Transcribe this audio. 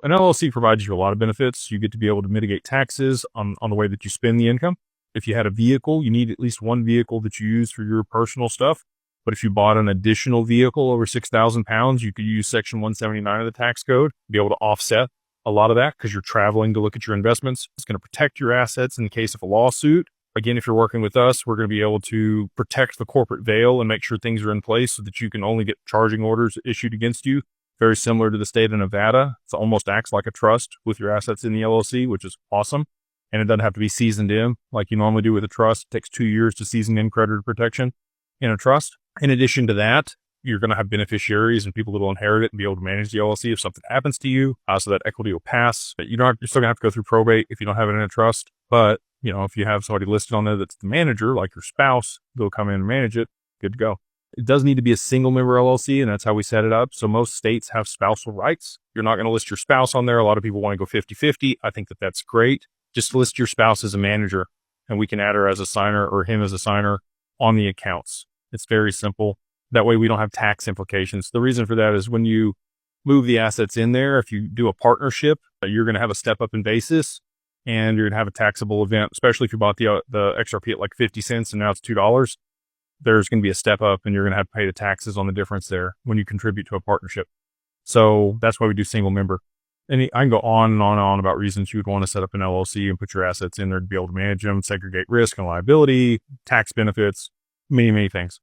An LLC provides you a lot of benefits. You get to be able to mitigate taxes on the way that you spend the income. If you had a vehicle, you need at least one vehicle that you use for your personal stuff. But if you bought an additional vehicle over 6,000 pounds, you could use Section 179 of the tax code, be able to offset a lot of that because you're traveling to look at your investments. It's going to protect your assets in case of a lawsuit. Again, if you're working with us, we're going to be able to protect the corporate veil and make sure things are in place so that you can only get charging orders issued against you. Very similar to the state of Nevada. It almost acts like a trust with your assets in the LLC, which is awesome. And it doesn't have to be seasoned in like you normally do with a trust. It takes 2 years to season in creditor protection in a trust. In addition to that, you're going to have beneficiaries and people that will inherit it and be able to manage the LLC if something happens to you. So that equity will pass. But you're still going to have to go through probate if you don't have it in a trust. But, if you have somebody listed on there that's the manager, like your spouse, they'll come in and manage it. Good to go. It does need to be a single member LLC, and that's how we set it up. So most states have spousal rights. You're not going to list your spouse on there. A lot of people want to go 50-50. I think that that's great. Just list your spouse as a manager, and we can add her as a signer or him as a signer on the accounts. It's very simple. That way we don't have tax implications. The reason for that is when you move the assets in there, if you do a partnership, you're going to have a step up in basis and you're going to have a taxable event, especially if you bought the XRP at like 50 cents and now it's $2. There's going to be a step up and you're going to have to pay the taxes on the difference there when you contribute to a partnership. So that's why we do single member. And I can go on and on and on about reasons you would want to set up an LLC and put your assets in there to be able to manage them, segregate risk and liability, tax benefits, many, many things.